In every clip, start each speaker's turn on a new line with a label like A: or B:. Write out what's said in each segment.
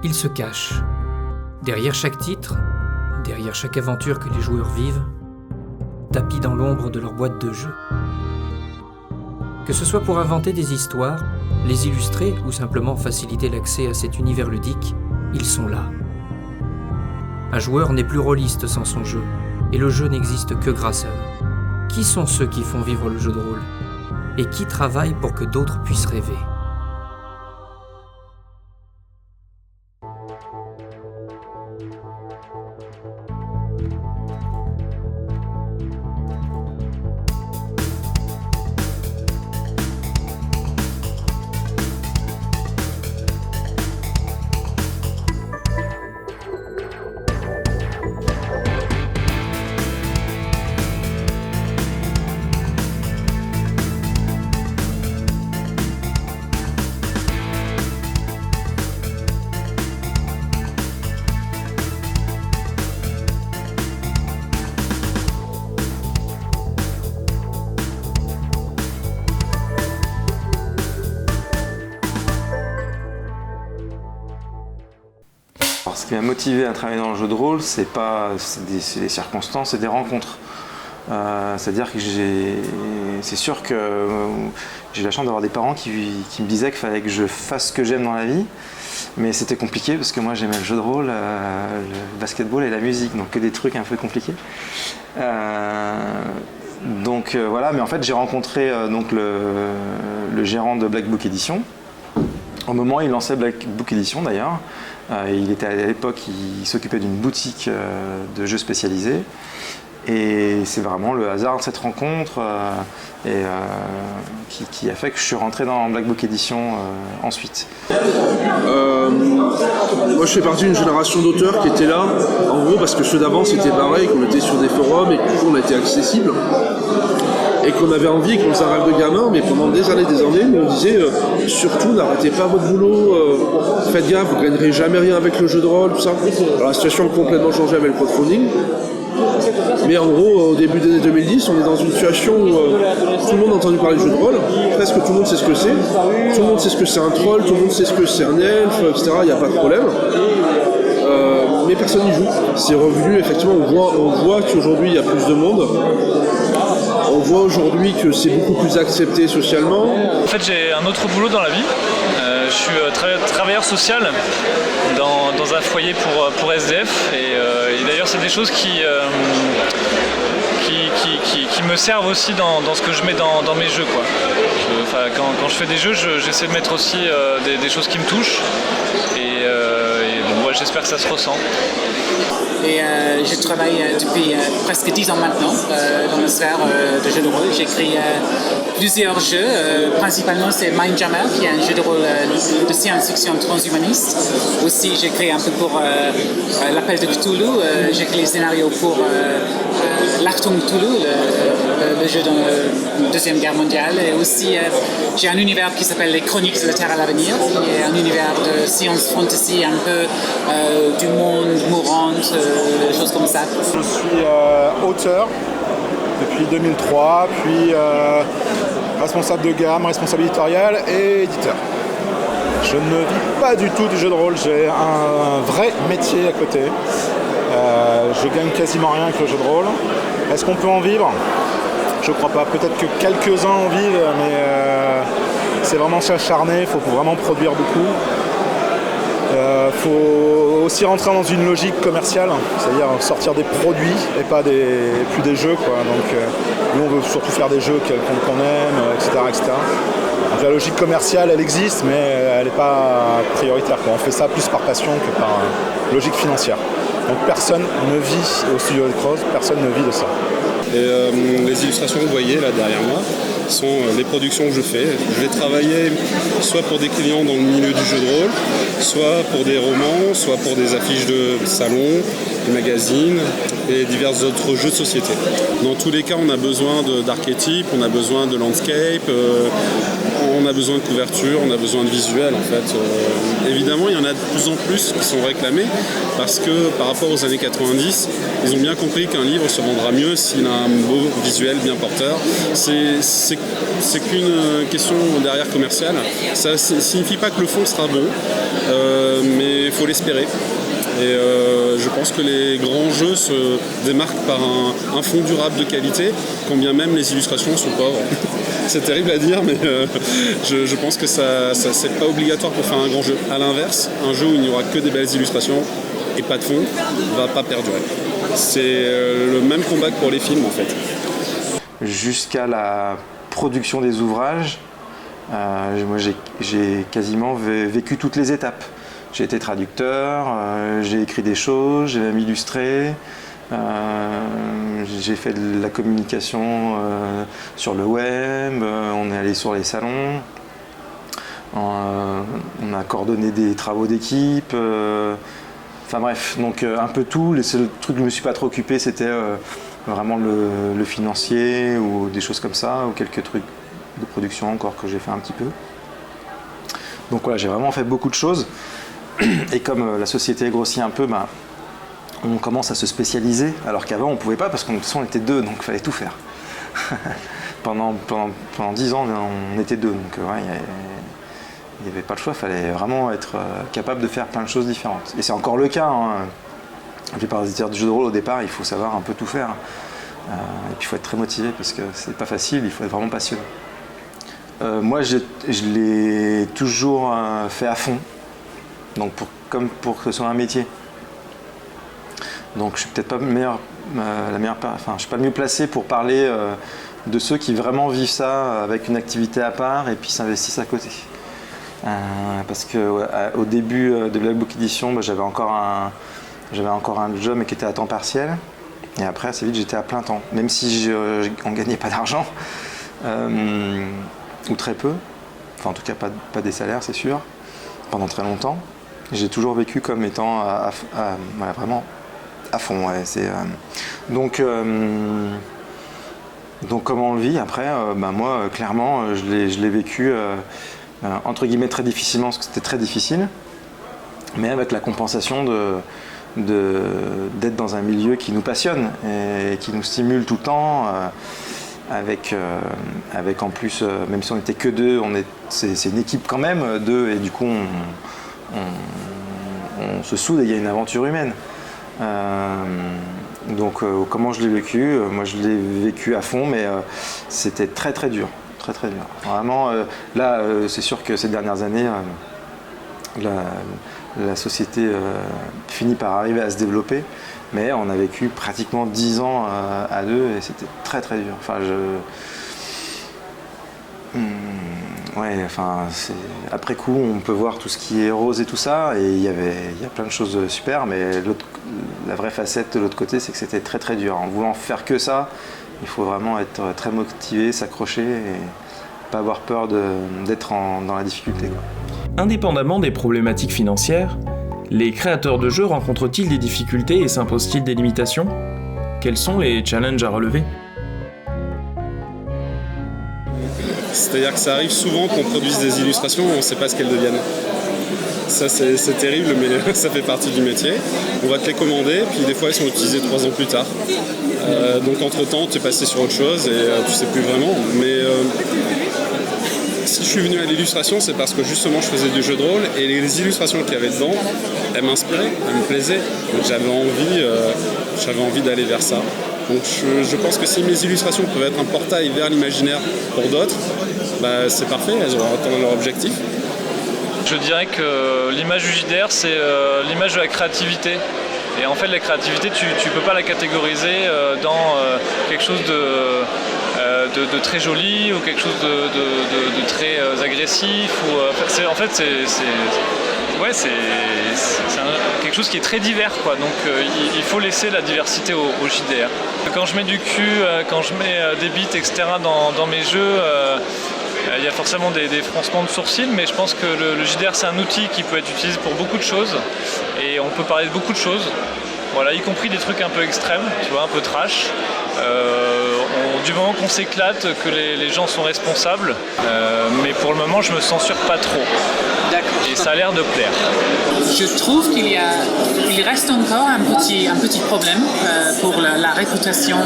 A: il se cache. Derrière chaque titre, derrière chaque aventure que les joueurs vivent, tapis dans l'ombre de leur boîte de jeu. Que ce soit pour inventer des histoires, les illustrer ou simplement faciliter l'accès à cet univers ludique, ils sont là. Un joueur n'est plus rôliste sans son jeu, et le jeu n'existe que grâce à eux. Qui sont ceux qui font vivre le jeu de rôle ? Et qui travaillent pour que d'autres puissent rêver ?
B: Alors, ce qui m'a motivé à travailler dans le jeu de rôle, c'est des circonstances et des rencontres. C'est-à-dire que c'est sûr que j'ai eu la chance d'avoir des parents qui me disaient qu'il fallait que je fasse ce que j'aime dans la vie, mais c'était compliqué parce que moi j'aimais le jeu de rôle, le basketball et la musique, donc que des trucs un peu compliqués. Voilà, mais en fait j'ai rencontré le gérant de Black Book Edition. Au moment où il lançait Black Book Edition d'ailleurs, il était à l'époque, il s'occupait d'une boutique de jeux spécialisés. Et c'est vraiment le hasard de cette rencontre qui a fait que je suis rentré dans Black Book Edition ensuite.
C: Moi je fais partie d'une génération d'auteurs qui étaient là, en gros parce que ceux d'avant c'était pareil, qu'on était sur des forums et que toujours on était accessible. Et qu'on avait envie, qu'on faisait un rêve de gamin, mais pendant des années, on disait surtout n'arrêtez pas votre boulot, faites gaffe, vous ne gagnerez jamais rien avec le jeu de rôle, tout ça. Alors la situation a complètement changé avec le crowdfunding. Mais en gros, au début des années 2010, on est dans une situation où tout le monde a entendu parler de jeu de rôle, presque tout le monde sait ce que c'est, tout le monde sait ce que c'est un troll, tout le monde sait ce que c'est un elfe, etc. Il n'y a pas de problème. Mais personne n'y joue. C'est revenu, effectivement, on voit qu'aujourd'hui il y a plus de monde. On voit aujourd'hui que c'est beaucoup plus accepté socialement.
D: En fait, j'ai un autre boulot dans la vie. Je suis travailleur social dans un foyer pour SDF. Et d'ailleurs, c'est des choses qui me servent aussi dans ce que je mets dans mes jeux, quoi. Quand je fais des jeux, j'essaie de mettre aussi des choses qui me touchent. J'espère que ça se ressent.
E: Et je travaille depuis presque 10 ans maintenant dans la sphère de jeux de rôle. J'écris plusieurs jeux. Principalement, c'est Mindjammer, qui est un jeu de rôle de science-fiction transhumaniste. Aussi, j'écris un peu pour l'Appel de Cthulhu. J'écris les scénarios pour l'Achtung Cthulhu, le jeu dans la Deuxième Guerre mondiale. Et aussi, j'ai un univers qui s'appelle Les Chroniques de la Terre à l'avenir, qui est un univers de science fantasy, un peu du monde mourante, des choses comme ça.
F: Je suis auteur depuis 2003, puis responsable de gamme, responsable éditorial et éditeur. Je ne vis pas du tout du jeu de rôle, j'ai un vrai métier à côté. Je gagne quasiment rien avec le jeu de rôle. Est-ce qu'on peut en vivre ? Je crois pas. Peut-être que quelques-uns en vivent, mais c'est vraiment s'acharner, il faut vraiment produire beaucoup. Faut aussi rentrer dans une logique commerciale, c'est-à-dire sortir des produits et pas plus des jeux, quoi. Donc nous on veut surtout faire des jeux qu'on aime, etc., etc. Donc la logique commerciale elle existe, mais elle n'est pas prioritaire, quoi. On fait ça plus par passion que par logique financière. Donc personne ne vit au studio de Cross, personne ne vit de ça.
G: Et les illustrations que vous voyez là derrière moi sont les productions que je fais. Je vais travailler soit pour des clients dans le milieu du jeu de rôle, soit pour des romans, soit pour des affiches de salons, des magazines et divers autres jeux de société. Dans tous les cas, on a besoin d'archétypes, on a besoin de landscape, on a besoin de couverture, on a besoin de visuel en fait. Évidemment, il y en a de plus en plus qui sont réclamés parce que par rapport aux années 90, ils ont bien compris qu'un livre se vendra mieux s'il a un beau visuel bien porteur. C'est qu'une question derrière commerciale. Ça ne signifie pas que le fond sera bon, mais il faut l'espérer. Et je pense que les grands jeux se démarquent par un fond durable de qualité, quand bien même les illustrations sont pauvres. C'est terrible à dire, mais je pense que ça c'est pas obligatoire pour faire un grand jeu. A l'inverse, un jeu où il n'y aura que des belles illustrations et pas de fond va pas perdurer. C'est le même combat que pour les films en fait.
B: Jusqu'à la production des ouvrages, moi j'ai quasiment vécu toutes les étapes. J'ai été traducteur, j'ai écrit des choses, j'ai même illustré, j'ai fait de la communication sur le web, on est allé sur les salons, on a coordonné des travaux d'équipe, enfin bref, donc un peu tout. Le seul truc que je ne me suis pas trop occupé, c'était vraiment le financier ou des choses comme ça, ou quelques trucs de production encore que j'ai fait un petit peu. Donc voilà, j'ai vraiment fait beaucoup de choses. Et comme la société grossit un peu, on commence à se spécialiser, alors qu'avant on ne pouvait pas parce qu'on était deux, donc il fallait tout faire. pendant 10 ans on était deux, donc ouais, il n'y avait pas le choix, il fallait vraiment être capable de faire plein de choses différentes. Et c'est encore le cas, hein. La plupart des éditeurs du jeu de rôle au départ, il faut savoir un peu tout faire. Et puis il faut être très motivé parce que c'est pas facile, il faut être vraiment passionné. Moi je l'ai toujours fait à fond. Donc comme pour que ce soit un métier. Donc je suis peut-être pas je suis pas le mieux placé pour parler de ceux qui vraiment vivent ça avec une activité à part et puis s'investissent à côté. Parce que au début de Black Book Edition, j'avais encore un job mais qui était à temps partiel. Et après assez vite j'étais à plein temps, même si on gagnait pas d'argent ou très peu. Enfin en tout cas pas des salaires, c'est sûr. Pendant très longtemps. J'ai toujours vécu comme étant voilà, vraiment à fond. Ouais, donc comment on le vit après, moi clairement je l'ai vécu entre guillemets très difficilement parce que c'était très difficile, mais avec la compensation d'être dans un milieu qui nous passionne et qui nous stimule tout le temps. Avec en plus, même si on n'était que deux, c'est une équipe quand même, deux, et du coup on se soude et il y a une aventure humaine. Donc comment je l'ai vécu, moi je l'ai vécu à fond, mais c'était très très dur, très très dur. Vraiment, là c'est sûr que ces dernières années, la société finit par arriver à se développer. Mais on a vécu pratiquement 10 ans à deux et c'était très très dur. Enfin, après coup, on peut voir tout ce qui est rose et tout ça, et il y a plein de choses super, mais la vraie facette de l'autre côté, c'est que c'était très très dur. En voulant faire que ça, il faut vraiment être très motivé, s'accrocher et pas avoir peur d'être dans la difficulté, quoi.
H: Indépendamment des problématiques financières, les créateurs de jeux rencontrent-ils des difficultés et s'imposent-ils des limitations ? Quels sont les challenges à relever ?
G: C'est-à-dire que ça arrive souvent qu'on produise des illustrations et on ne sait pas ce qu'elles deviennent. Ça c'est terrible, mais ça fait partie du métier. On va te les commander, puis des fois elles sont utilisées 3 ans plus tard. Donc entre-temps, tu es passé sur autre chose et tu sais plus vraiment. Mais si je suis venu à l'illustration, c'est parce que justement je faisais du jeu de rôle et les illustrations qu'il y avait dedans, elles m'inspiraient, elles me plaisaient. Donc j'avais envie d'aller vers ça. Donc je pense que si mes illustrations peuvent être un portail vers l'imaginaire pour d'autres, c'est parfait, elles auront atteint leur objectif.
D: Je dirais que l'image du JDR, c'est l'image de la créativité. Et en fait, la créativité, tu ne peux pas la catégoriser dans quelque chose de très joli ou quelque chose de très agressif. C'est quelque chose qui est très divers, quoi. Donc il faut laisser la diversité au JDR. Quand je mets du cul, quand je mets des bits, etc. dans mes jeux, il y a forcément des froncements de sourcils, mais je pense que le JDR c'est un outil qui peut être utilisé pour beaucoup de choses et on peut parler de beaucoup de choses, voilà, y compris des trucs un peu extrêmes, tu vois, un peu trash. du moment qu'on s'éclate, que les gens sont responsables. Mais pour le moment, je me censure pas trop.
E: D'accord.
D: Et ça a l'air de plaire.
E: Je trouve qu'il reste encore un petit problème pour la réputation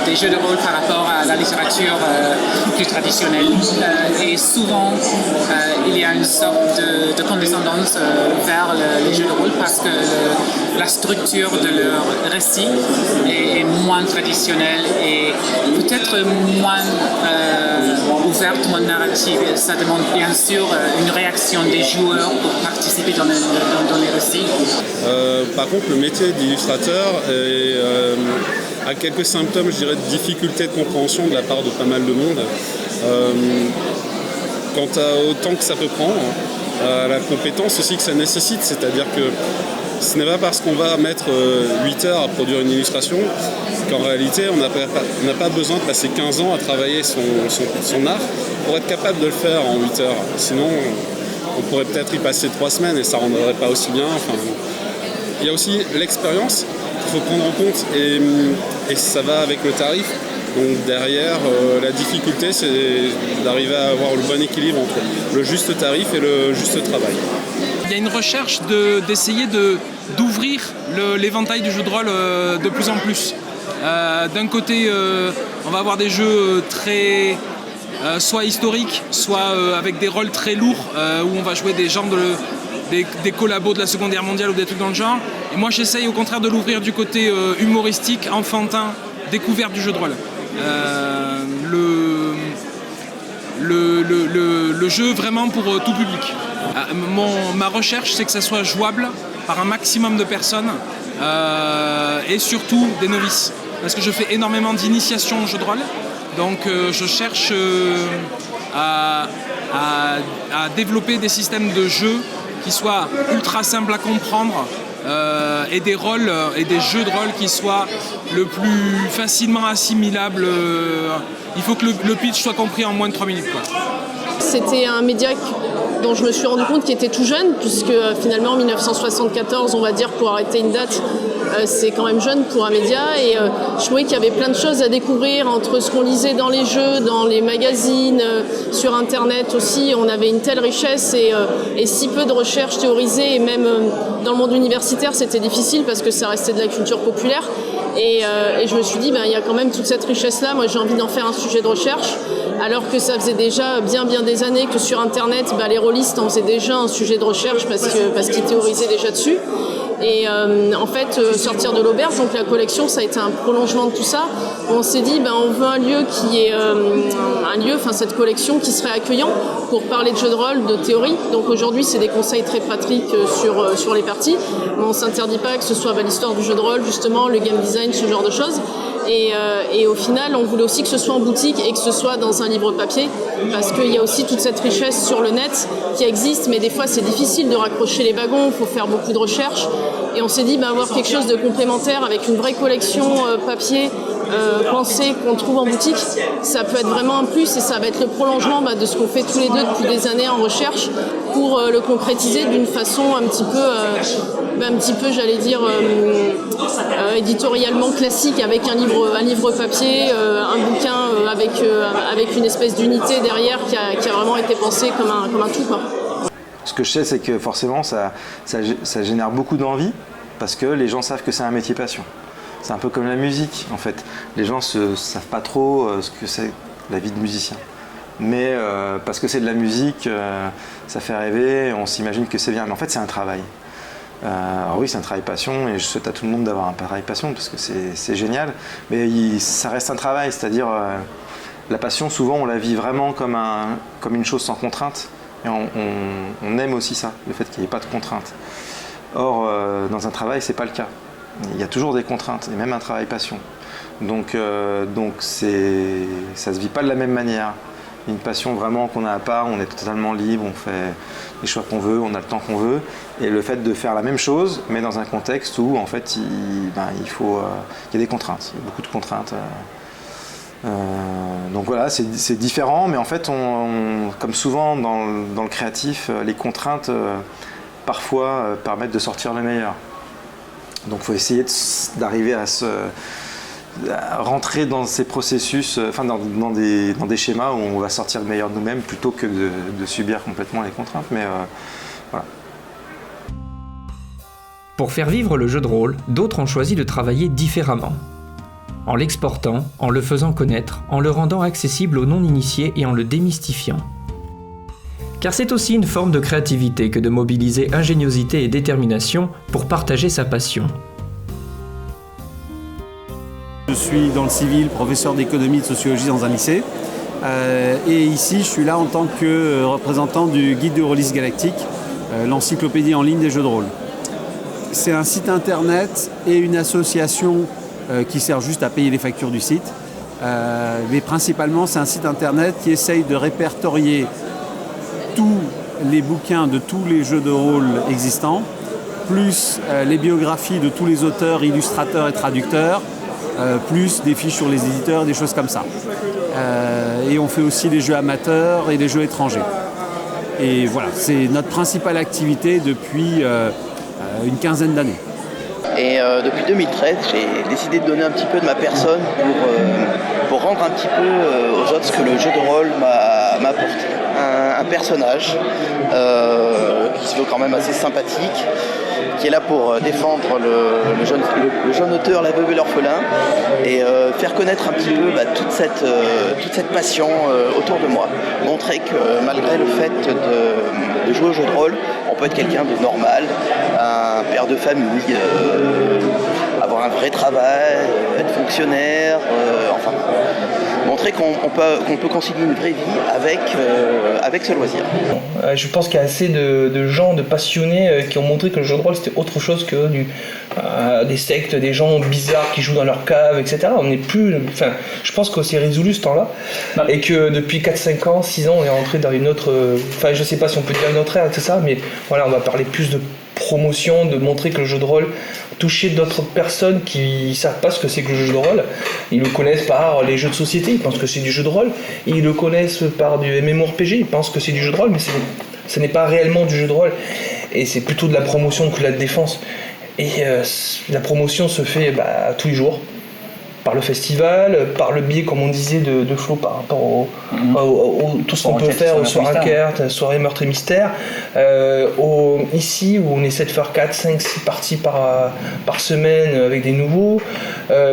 E: des jeux de rôle par rapport à la littérature plus traditionnelle. Et souvent, il y a une sorte de condescendance vers les jeux de rôle parce que la structure de leur récit est moins traditionnelle et peut-être moins ouverte, moins narrative. Ça demande bien sûr une réaction des joueurs pour participer dans les récits.
G: Par contre, le métier d'illustrateur a quelques symptômes, je dirais, de difficulté de compréhension de la part de pas mal de monde. Quant au temps que ça peut prendre, à la compétence aussi que ça nécessite, c'est-à-dire que ce n'est pas parce qu'on va mettre 8 heures à produire une illustration qu'en réalité on n'a pas besoin de passer 15 ans à travailler son art pour être capable de le faire en 8 heures. Sinon, on pourrait peut-être y passer 3 semaines et ça ne rendrait pas aussi bien. Enfin, il y a aussi l'expérience qu'il faut prendre en compte et ça va avec le tarif. Donc derrière, la difficulté, c'est d'arriver à avoir le bon équilibre entre le juste tarif et le juste travail.
I: Il y a une recherche d'essayer d'ouvrir l'éventail du jeu de rôle de plus en plus. D'un côté, on va avoir des jeux très soit historiques, soit avec des rôles très lourds, où on va jouer des genres des collabos de la Seconde Guerre mondiale ou des trucs dans le genre. Et moi, j'essaye au contraire de l'ouvrir du côté humoristique, enfantin, découverte du jeu de rôle. Le jeu vraiment pour tout public. Ma recherche, c'est que ça soit jouable par un maximum de personnes et surtout des novices. Parce que je fais énormément d'initiation au jeu de rôle. Donc je cherche à développer des systèmes de jeu qui soient ultra simples à comprendre et des rôles et des jeux de rôle qui soient le plus facilement assimilables. Il faut que le pitch soit compris en moins de 3 minutes, quoi.
J: C'était un média dont je me suis rendu compte qu'il était tout jeune, puisque finalement en 1974, on va dire, pour arrêter une date, c'est quand même jeune pour un média. Et je trouvais qu'il y avait plein de choses à découvrir entre ce qu'on lisait dans les jeux, dans les magazines, sur Internet aussi. On avait une telle richesse et si peu de recherches théorisées. Et même dans le monde universitaire, c'était difficile parce que ça restait de la culture populaire. Et je me suis dit, il y a quand même toute cette richesse-là. Moi, j'ai envie d'en faire un sujet de recherche. Alors que ça faisait déjà bien des années que sur Internet, les rôlistes en faisaient déjà un sujet de recherche parce qu'ils théorisaient déjà dessus. Et en fait, sortir de l'auberge, donc la collection, ça a été un prolongement de tout ça. On s'est dit, on veut un lieu qui est cette collection qui serait accueillant pour parler de jeux de rôle, de théorie. Donc aujourd'hui, c'est des conseils très pratiques sur les parties. Mais on ne s'interdit pas que ce soit l'histoire du jeu de rôle, justement, le game design, ce genre de choses. Et au final, on voulait aussi que ce soit en boutique et que ce soit dans un livre papier, parce qu'il y a aussi toute cette richesse sur le net qui existe, mais des fois c'est difficile de raccrocher les wagons, il faut faire beaucoup de recherches. Et on s'est dit, avoir quelque chose de complémentaire avec une vraie collection papier pensée qu'on trouve en boutique, ça peut être vraiment un plus et ça va être le prolongement de ce qu'on fait tous les deux depuis des années en recherche pour le concrétiser d'une façon un petit peu, j'allais dire, éditorialement classique, avec un livre papier, un bouquin avec une espèce d'unité derrière qui a vraiment été pensé comme un tout, quoi.
B: Ce que je sais, c'est que forcément, ça génère beaucoup d'envie parce que les gens savent que c'est un métier passion. C'est un peu comme la musique, en fait. Les gens ne savent pas trop ce que c'est la vie de musicien. Mais parce que c'est de la musique, ça fait rêver, on s'imagine que c'est bien. Mais en fait, c'est un travail. Alors oui, c'est un travail passion et je souhaite à tout le monde d'avoir un travail passion parce que c'est génial. Mais ça reste un travail, c'est-à-dire la passion, souvent, on la vit vraiment comme une chose sans contrainte. Et on aime aussi ça, le fait qu'il n'y ait pas de contraintes. Or, dans un travail, c'est pas le cas. Il y a toujours des contraintes, et même un travail passion. Donc ça se vit pas de la même manière. Une passion vraiment qu'on n'a pas, on est totalement libre, on fait les choix qu'on veut, on a le temps qu'on veut. Et le fait de faire la même chose, mais dans un contexte où en fait il y a des contraintes, il y a beaucoup de contraintes. Donc voilà, c'est différent, mais en fait, comme souvent dans le créatif, les contraintes parfois permettent de sortir le meilleur. Donc il faut essayer d'arriver à rentrer dans ces processus, enfin dans des schémas où on va sortir le meilleur de nous-mêmes plutôt que de subir complètement les contraintes. Mais voilà.
A: Pour faire vivre le jeu de rôle, d'autres ont choisi de travailler différemment. En l'exportant, en le faisant connaître, en le rendant accessible aux non-initiés et en le démystifiant. Car c'est aussi une forme de créativité que de mobiliser ingéniosité et détermination pour partager sa passion.
K: Je suis dans le civil, professeur d'économie et de sociologie dans un lycée. Et ici, je suis là en tant que représentant du Guide du Rôliste Galactique, l'encyclopédie en ligne des jeux de rôle. C'est un site internet et une association qui sert juste à payer les factures du site. Mais principalement, c'est un site internet qui essaye de répertorier tous les bouquins de tous les jeux de rôle existants, plus les biographies de tous les auteurs, illustrateurs et traducteurs, plus des fiches sur les éditeurs, des choses comme ça. Et on fait aussi des jeux amateurs et des jeux étrangers. Et voilà, c'est notre principale activité depuis une quinzaine d'années.
L: Et depuis 2013, j'ai décidé de donner un petit peu de ma personne pour rendre un petit peu aux autres ce que le jeu de rôle m'a apporté. Un personnage qui se veut quand même assez sympathique, qui est là pour défendre le jeune auteur, l'aveugle et l'orphelin, et faire connaître un petit peu toute cette passion autour de moi. Montrer que malgré le fait de jouer au jeu de rôle, on peut être quelqu'un de normal, un père de famille, avoir un vrai travail, être fonctionnaire, enfin, montrer qu'on peut concilier une vraie vie avec ce loisir.
M: Je pense qu'il y a assez de gens, de passionnés qui ont montré que le jeu de rôle c'était autre chose que des sectes, des gens bizarres qui jouent dans leur cave, etc. On n'est plus, enfin, je pense que c'est résolu ce temps-là, et que depuis 4-5 ans, 6 ans, on est rentré dans une autre, enfin je sais pas si on peut dire une autre ère, tout ça, mais voilà, on va parler plus de promotion, de montrer que le jeu de rôle touchait d'autres personnes qui ne savent pas ce que c'est que le jeu de rôle. Ils le connaissent par les jeux de société, ils pensent que c'est du jeu de rôle. Ils le connaissent par du MMORPG, ils pensent que c'est du jeu de rôle, mais ce n'est pas réellement du jeu de rôle. Et c'est plutôt de la promotion que de la défense. Et la promotion se fait tous les jours, par le festival, par le biais, comme on disait, de Flo, par rapport tout ce qu'on peut faire aux soirées enquête, soirées meurtre et mystère. Ici, où on essaie de faire 4, 5, 6 parties par semaine avec des nouveaux.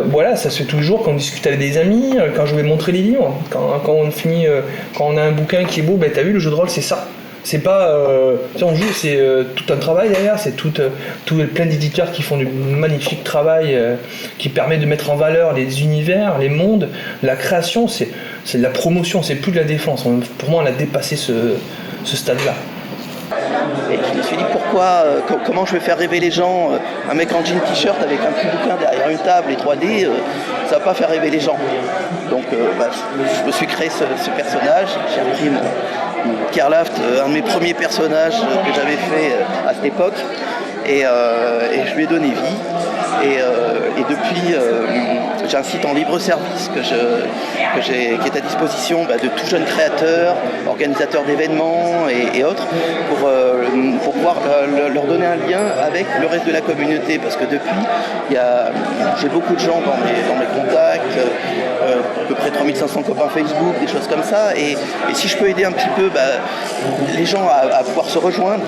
M: Voilà, ça se fait tous les jours quand on discute avec des amis, quand je vais montrer les livres, quand on a un bouquin qui est beau, t'as vu, le jeu de rôle, c'est ça. C'est pas, on joue, c'est tout un travail derrière, c'est plein d'éditeurs qui font du magnifique travail qui permet de mettre en valeur les univers, les mondes, la création, c'est de la promotion, c'est plus de la défense. Pour moi, on a dépassé ce stade-là.
L: Et je me suis dit comment je vais faire rêver les gens, un mec en jean t-shirt avec un petit bouquin derrière une table et 3D, ça va pas faire rêver les gens. Donc je me suis créé ce personnage, j'ai repris mon Kerlaft, un de mes premiers personnages que j'avais fait à cette époque, et je lui ai donné vie. Et depuis, j'ai un site en libre service qui est à disposition de tout jeunes créateurs, organisateurs d'événements et autres, pour pouvoir leur donner un lien avec le reste de la communauté. Parce que depuis, j'ai beaucoup de gens dans mes contacts, à peu près 3500 copains Facebook, des choses comme ça. Et si je peux aider un petit peu les gens à pouvoir se rejoindre,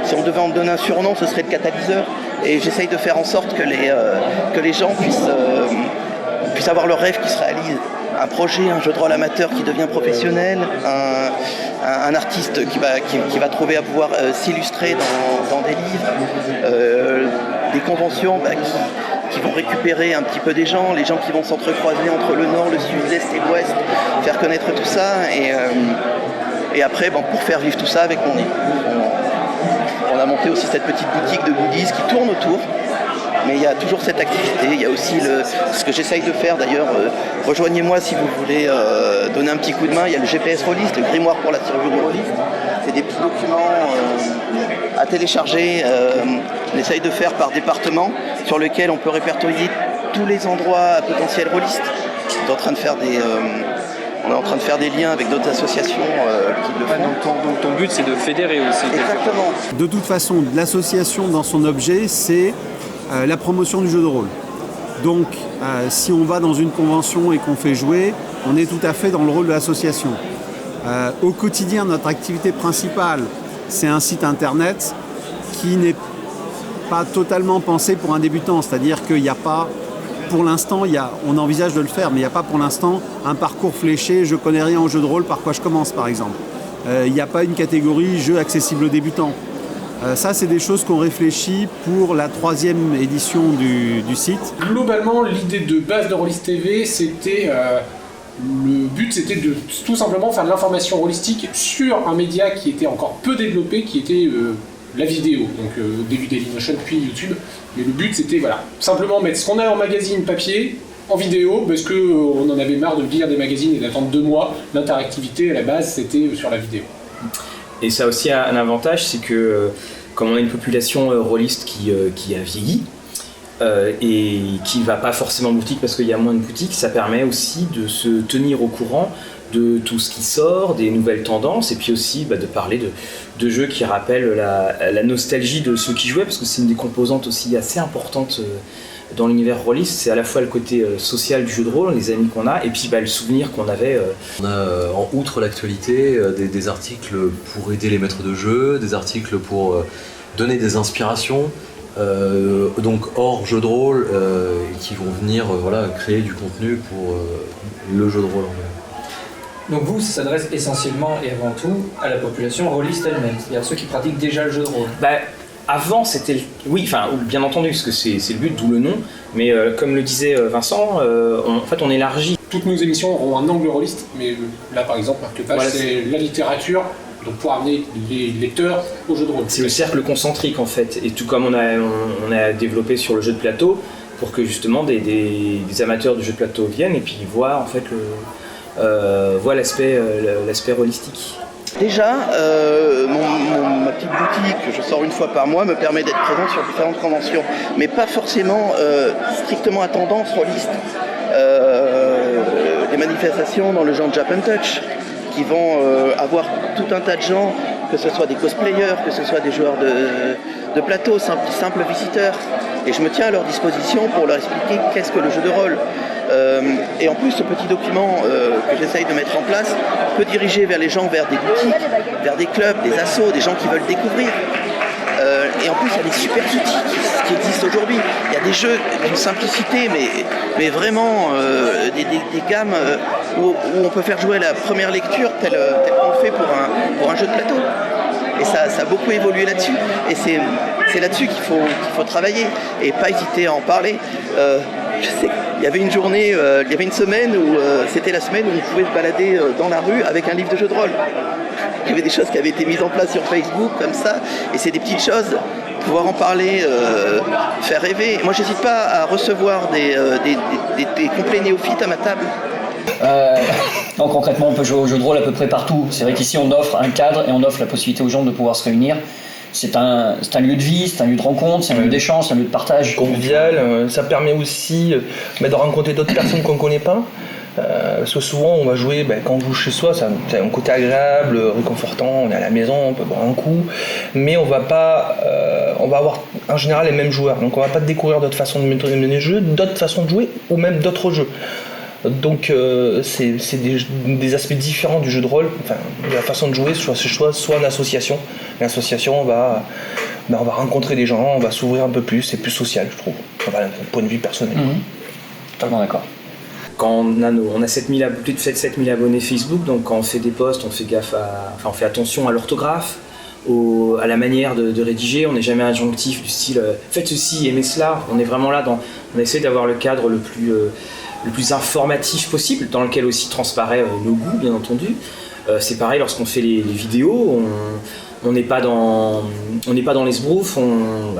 L: si on devait en donner un surnom, ce serait le catalyseur. Et j'essaye de faire en sorte que les gens puissent avoir leur rêve qui se réalise. Un projet, un jeu de rôle amateur qui devient professionnel, un artiste qui va trouver à pouvoir s'illustrer dans des livres, des conventions qui vont récupérer un petit peu des gens, les gens qui vont s'entrecroiser entre le nord, le sud, l'est et l'ouest, faire connaître tout ça. Et après, pour faire vivre tout ça avec mon équipe, on a monté aussi cette petite boutique de goodies qui tourne autour. Mais il y a toujours cette activité, il y a aussi ce que j'essaye de faire d'ailleurs, rejoignez-moi si vous voulez donner un petit coup de main, il y a le GPS Rolliste, le grimoire pour la survie du rôliste, c'est des petits documents à télécharger, on essaye de faire par département, sur lequel on peut répertorier tous les endroits à potentiel rôliste. On est en train de faire des liens avec d'autres associations qui le font.
M: Donc ton but c'est de fédérer aussi.
L: Exactement.
K: De toute façon, l'association dans son objet, c'est la promotion du jeu de rôle. Donc Si on va dans une convention et qu'on fait jouer, on est tout à fait dans le rôle de l'association. Au quotidien, notre activité principale, c'est un site internet qui n'est pas totalement pensé pour un débutant. C'est-à-dire qu'il n'y a pas, pour l'instant, on envisage de le faire, mais il n'y a pas pour l'instant un parcours fléché, je connais rien au jeu de rôle, par quoi je commence par exemple. Il n'y a pas une catégorie jeu accessible aux débutants. Ça, c'est des choses qu'on réfléchit pour la 3e édition du site.
N: Globalement, l'idée de base de Rollis TV, c'était... le but, c'était de tout simplement faire de l'information rollistique sur un média qui était encore peu développé, qui était la vidéo. Donc au début Dailymotion, puis YouTube. Mais le but, c'était simplement mettre ce qu'on a en magazine papier en vidéo, parce qu'on en avait marre de lire des magazines et d'attendre 2 mois. L'interactivité, à la base, c'était sur la vidéo.
O: Et ça a aussi un avantage, c'est que comme on a une population rôliste qui a vieilli et qui ne va pas forcément en boutique parce qu'il y a moins de boutiques, ça permet aussi de se tenir au courant de tout ce qui sort, des nouvelles tendances, et puis aussi de parler de jeux qui rappellent la nostalgie de ceux qui jouaient, parce que c'est une des composantes aussi assez importantes dans l'univers rôliste. C'est à la fois le côté social du jeu de rôle, les amis qu'on a, et puis le souvenir qu'on avait.
P: On a, outre l'actualité, des articles pour aider les maîtres de jeu, des articles pour donner des inspirations, donc hors jeu de rôle, qui vont venir créer du contenu pour le jeu de rôle.
A: Donc vous, ça s'adresse essentiellement et avant tout à la population rôliste elle-même, c'est-à-dire ceux qui pratiquent déjà le jeu de rôle.
O: Avant, c'était... Oui, bien entendu, parce que c'est le but, d'où le nom. Mais comme le disait Vincent, on élargit.
N: Toutes nos émissions auront un angle rôliste, mais là, par exemple, Marque Page, c'est la littérature, donc pour amener les lecteurs au jeu de rôle.
O: C'est le cercle concentrique, en fait. Et tout comme on a développé sur le jeu de plateau, pour que justement des amateurs du jeu de plateau viennent et puis voient, en fait, voient l'aspect rôlistique.
L: Déjà, ma petite boutique que je sors une fois par mois me permet d'être présent sur différentes conventions, mais pas forcément strictement à tendance rôliste. Des manifestations dans le genre Japan Touch qui vont avoir tout un tas de gens, que ce soit des cosplayers, que ce soit des joueurs de plateau, simples visiteurs. Et je me tiens à leur disposition pour leur expliquer qu'est-ce que le jeu de rôle. Et en plus, ce petit document que j'essaye de mettre en place peut diriger vers les gens, vers des boutiques, vers des clubs, des assos, des gens qui veulent découvrir. Et en plus, il y a des super outils qui existent aujourd'hui. Il y a des jeux d'une simplicité, mais vraiment des gammes où on peut faire jouer la première lecture telle qu'on le fait pour un jeu de plateau. Et ça a beaucoup évolué là-dessus. Et c'est là-dessus qu'il faut travailler et pas hésiter à en parler. Je sais qu'il y avait une journée, il y avait une semaine où c'était la semaine où on pouvait se balader dans la rue avec un livre de jeu de rôle. Il y avait des choses qui avaient été mises en place sur Facebook comme ça, et c'est des petites choses, pouvoir en parler, faire rêver. Moi, j'hésite pas à recevoir des complets néophytes à ma table.
Q: Donc concrètement, on peut jouer au jeu de rôle à peu près partout. C'est vrai qu'ici, on offre un cadre et on offre la possibilité aux gens de pouvoir se réunir. C'est un lieu de vie, c'est un lieu de rencontre, c'est un lieu d'échange, c'est un lieu de partage.
M: Convivial, ça permet aussi de rencontrer d'autres personnes qu'on ne connaît pas. Parce que souvent on va jouer, quand on joue chez soi, ça a un côté agréable, réconfortant, on est à la maison, on peut boire un coup, mais on va avoir en général les mêmes joueurs, donc on va pas découvrir d'autres façons de mener le jeu, d'autres façons de jouer ou même d'autres jeux. Donc c'est des aspects différents du jeu de rôle, de la façon de jouer, soit en association. L'association, on va rencontrer des gens, on va s'ouvrir un peu plus, c'est plus social, je trouve, d'un point de vue personnel.
Q: Totalement d'accord.
O: Quand on a plus de 7000 abonnés Facebook, donc quand on fait des posts, on fait on fait attention à l'orthographe, à la manière de rédiger, on n'est jamais injonctif du style faites ceci, aimez cela. On est vraiment là on essaie d'avoir le cadre le plus informatif possible, dans lequel aussi transparaît nos goûts, bien entendu. C'est pareil lorsqu'on fait les vidéos, on n'est pas dans les sbroufs, on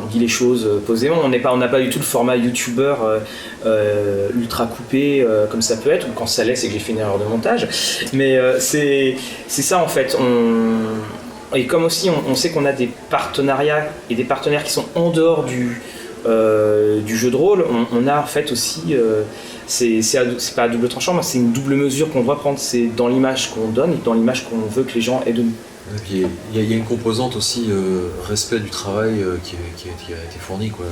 O: dit les choses posément, on n'a pas du tout le format youtubeur ultra coupé comme ça peut être, ou quand ça l'est c'est que j'ai fait une erreur de montage, mais c'est ça en fait. Et comme aussi on sait qu'on a des partenariats et des partenaires qui sont en dehors du jeu de rôle, on a en fait aussi, c'est pas à double tranchant, mais c'est une double mesure qu'on doit prendre, c'est dans l'image qu'on donne et dans l'image qu'on veut que les gens aient de nous.
P: Et puis il y a une composante aussi respect du travail qui a été fourni, quoi.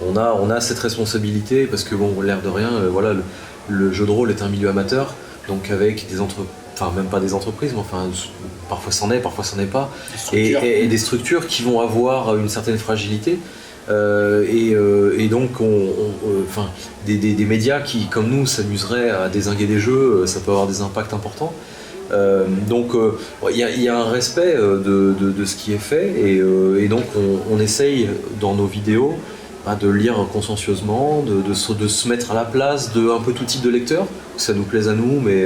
P: On a cette responsabilité parce que bon, l'air de rien, voilà, le jeu de rôle est un milieu amateur, donc avec des enfin même pas des entreprises, mais enfin parfois c'en est, parfois c'en est pas, et des structures qui vont avoir une certaine fragilité. Et donc enfin, des médias qui, comme nous, s'amuseraient à dézinguer des jeux, ça peut avoir des impacts importants. Donc il y a un respect de ce qui est fait, et donc on essaye dans nos vidéos de lire consciencieusement, de se mettre à la place de un peu tout type de lecteur. Ça nous plaise à nous, mais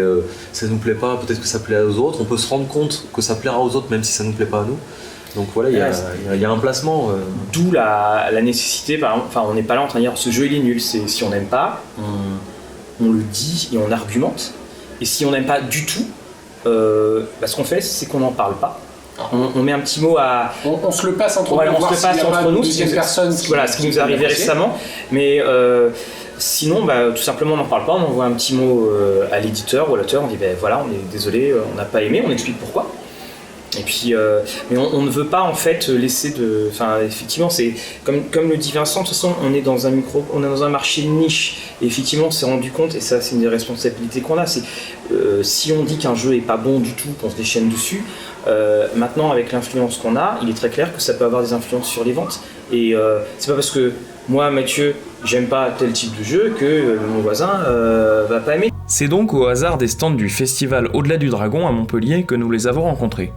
P: ça nous plaît pas, peut-être que ça plaît aux autres. On peut se rendre compte que ça plaira aux autres même si ça nous plaît pas à nous. Donc voilà, il y a un placement.
O: D'où la nécessité, par exemple, enfin on n'est pas là en train de dire ce jeu il est nul, si on n'aime pas, on le dit et on argumente. Et si on n'aime pas du tout, ce qu'on fait c'est qu'on n'en parle pas. On met un petit mot à...
N: On se le passe entre nous,
O: on se le passe entre nous,
N: voilà,
O: ce qui nous est arrivé récemment. Mais sinon, tout simplement on n'en parle pas, on envoie un petit mot à l'éditeur ou à l'auteur, on dit voilà, on est désolé, on n'a pas aimé, on explique pourquoi. Et puis, mais on ne veut pas en fait laisser de... Enfin, effectivement, c'est comme le dit Vincent, de toute façon, on est dans un marché de niche. Et effectivement, on s'est rendu compte, et ça, c'est une des responsabilités qu'on a, c'est si on dit qu'un jeu est pas bon du tout, qu'on se déchaîne dessus. Maintenant, avec l'influence qu'on a, il est très clair que ça peut avoir des influences sur les ventes. Et c'est pas parce que moi, Mathieu, j'aime pas tel type de jeu que mon voisin va pas aimer.
H: C'est donc au hasard des stands du festival Au-delà du Dragon à Montpellier que nous les avons rencontrés.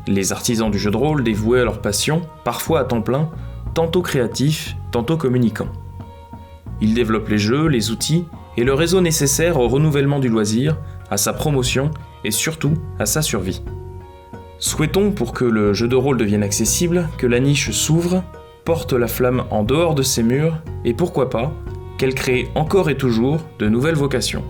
H: Les artisans du jeu de rôle dévoués à leur passion, parfois à temps plein, tantôt créatifs, tantôt communicants. Ils développent les jeux, les outils et le réseau nécessaire au renouvellement du loisir, à sa promotion et surtout à sa survie. Souhaitons pour que le jeu de rôle devienne accessible, que la niche s'ouvre, porte la flamme en dehors de ses murs et pourquoi pas, qu'elle crée encore et toujours de nouvelles vocations.